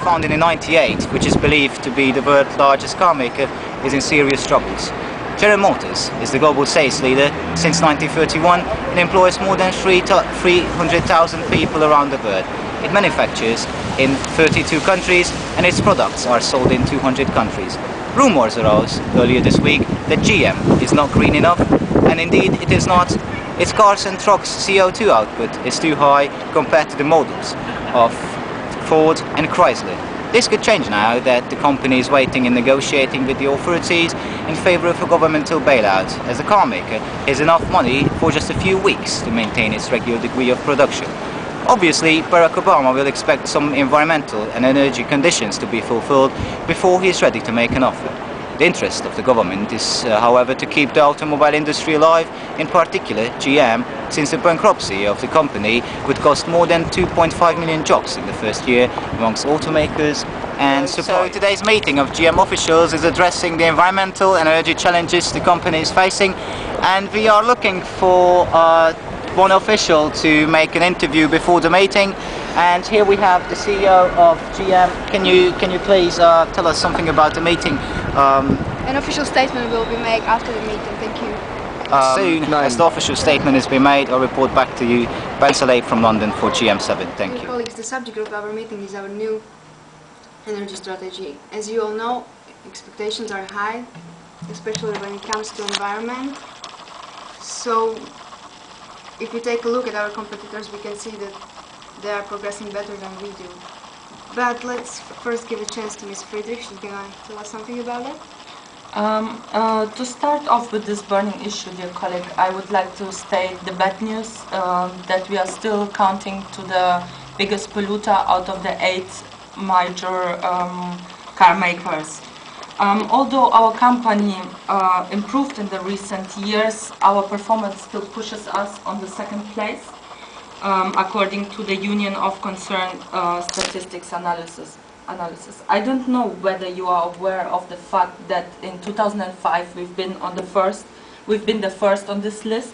founded in '98, which is believed to be the world's largest car maker, is in serious troubles. General Motors is the global sales leader since 1931 and employs more than 300,000 people around the world. It manufactures in 32 countries and its products are sold in 200 countries. Rumors arose earlier this week that GM is not green enough, and indeed it is not. Its cars and trucks' CO2 output is too high compared to the models of Ford and Chrysler. This could change now that the company is waiting and negotiating with the authorities in favor of a governmental bailout, as the car maker has enough money for just a few weeks to maintain its regular degree of production. Obviously, Barack Obama will expect some environmental and energy conditions to be fulfilled before he is ready to make an offer. The interest of the government is, however, to keep the automobile industry alive, in particular GM, since the bankruptcy of the company would cost more than 2.5 million jobs in the first year amongst automakers and suppliers. So today's meeting of GM officials is addressing the environmental and energy challenges the company is facing, and we are looking for one official to make an interview before the meeting. And here we have the CEO of GM. Can you please tell us something about the meeting? An official statement will be made after the meeting. Thank you. Soon as the official statement has been made, I'll report back to you. Ben Saleh from London for GM7. Thank you. Colleagues, the subject of our meeting is our new energy strategy. As you all know, expectations are high, especially when it comes to environment. So if we take a look at our competitors, we can see that they are progressing better than we do. But let's first give a chance to Ms. Friedrich. She's going to tell us something about it. To start off with this burning issue, dear colleague, I would like to state the bad news that we are still counting to the biggest polluter out of the 8 major car makers. Although our company improved in the recent years, our performance still pushes us on the second place, according to the Union of Concerned Statistics Analysis. I don't know whether you are aware of the fact that in 2005 we've been the first on this list,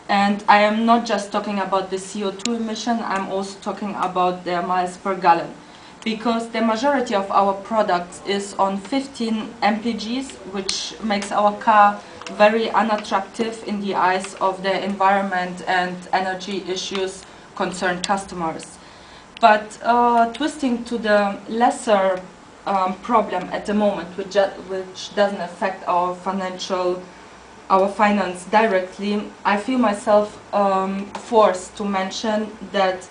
and I am not just talking about the CO2 emission, I'm also talking about the miles per gallon, because the majority of our products is on 15 mpgs, which makes our car very unattractive in the eyes of the environment and energy issues concerned customers. But twisting to the lesser problem at the moment, which doesn't affect our finance directly, I feel myself forced to mention that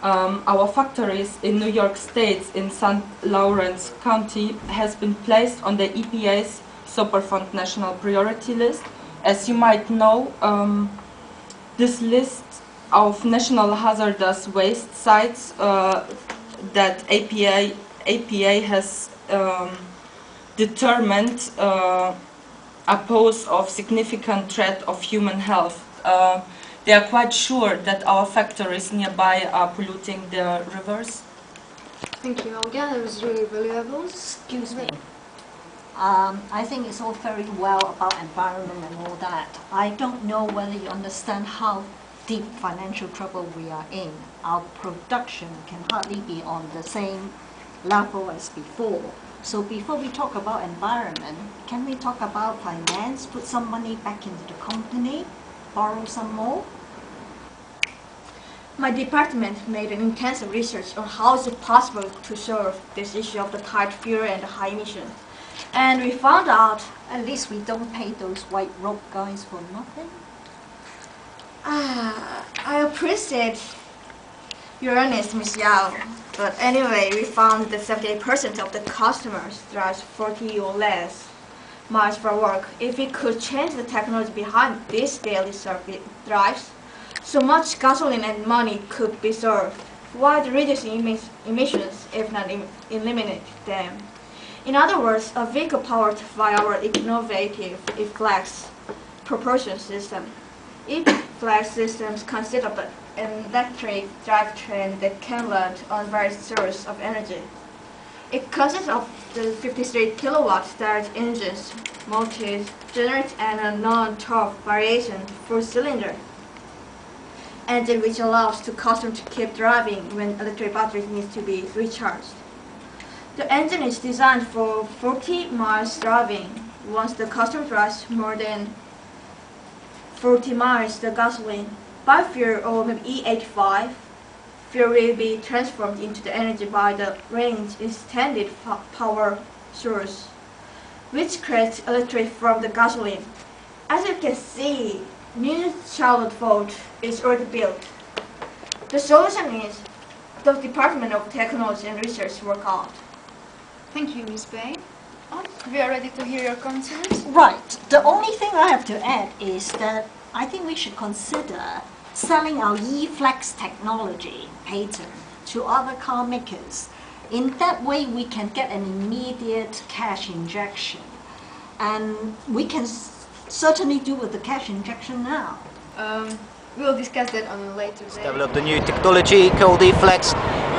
our factories in New York State in St. Lawrence County has been placed on the EPA's Superfund National Priority List. As you might know, this list of national hazardous waste sites that APA has determined a pose of significant threat of human health. They are quite sure that our factories nearby are polluting the rivers. Thank you, Olga. That was really valuable. Excuse me. I think it's all very well about environment and all that. I don't know whether you understand how deep financial trouble we are in. Our production can hardly be on the same level as before. So before we talk about environment, can we talk about finance, put some money back into the company, borrow some more? My department made an intensive research on how is it possible to solve this issue of the tight fuel and the high emissions. And we found out, at least we don't pay those white robe guys for nothing. I appreciate your earnest, Ms. Yao. But anyway, we found that 78% of the customers drive 40 or less miles for work. If we could change the technology behind these daily service drives, so much gasoline and money could be saved, while reducing emissions, if not eliminate them. In other words, a vehicle powered by our innovative E-Flex propulsion system. E-Flex systems consist of an electric drivetrain that can run on various sources of energy. It consists of the 53 kilowatt starter engines, multi-generate and a non-torque variation 4-cylinder engine, which allows the customer to keep driving when electric battery needs to be recharged. The engine is designed for 40 miles driving. Once the customer drives more than 40 miles, the gasoline, biofuel or maybe E85, fuel will be transformed into the energy by the range extended power source, which creates electricity from the gasoline. As you can see, new Charlotte Ford is already built. The solution is the Department of Technology and Research work out. Thank you, Ms. Bay. We are ready to hear your concerns. Right. The only thing I have to add is that I think we should consider selling our E-Flex technology patent to other car makers. In that way, we can get an immediate cash injection. And we can certainly do with the cash injection now. We'll discuss that on a later day. Developed a new technology called E-Flex,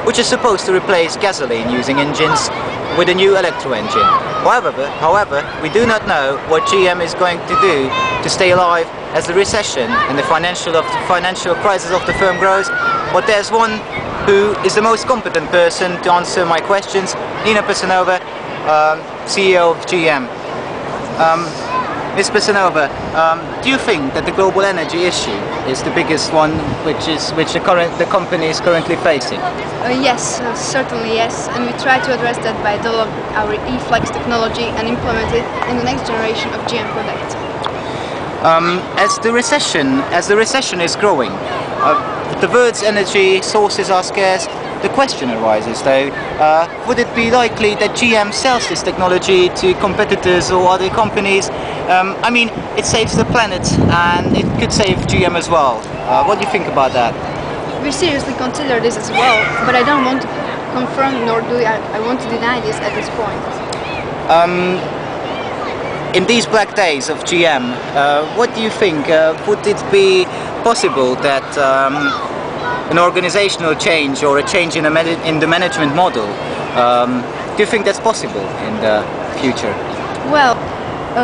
which is supposed to replace gasoline using engines with a new electro engine. However, we do not know what GM is going to do to stay alive as the recession and the financial crisis of the firm grows. But there's one who is the most competent person to answer my questions, Nina Pesanova, CEO of GM. Ms. Pesanova, do you think that the global energy issue is the biggest one which the company is currently facing? Yes, certainly yes, and we try to address that by developing our E-Flex technology and implement it in the next generation of GM products. As the recession is growing, the world's energy sources are scarce. The question arises though, would it be likely that GM sells this technology to competitors or other companies? I mean, it saves the planet and it could save GM as well. What do you think about that? We seriously consider this as well, but I don't want to confirm nor do I want to deny this at this point. In these black days of GM, what do you think? Would it be possible that an organizational change or a change in the management model, do you think that's possible in the future? Well,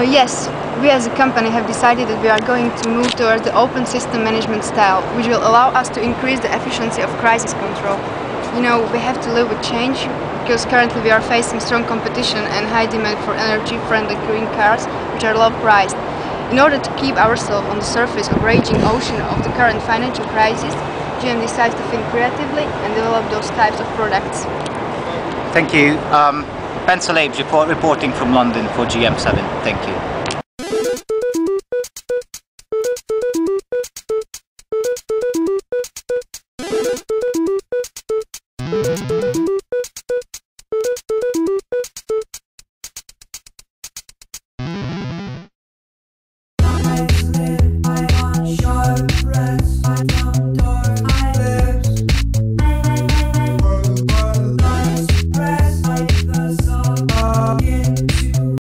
yes, we as a company have decided that we are going to move towards the open system management style, which will allow us to increase the efficiency of crisis control. You know, we have to live with change because currently we are facing strong competition and high demand for energy-friendly green cars, which are low priced. In order to keep ourselves on the surface of raging ocean of the current financial crisis, GM decides to think creatively and develop those types of products. Thank you. Ben Salabes reporting from London for GM7. Thank you.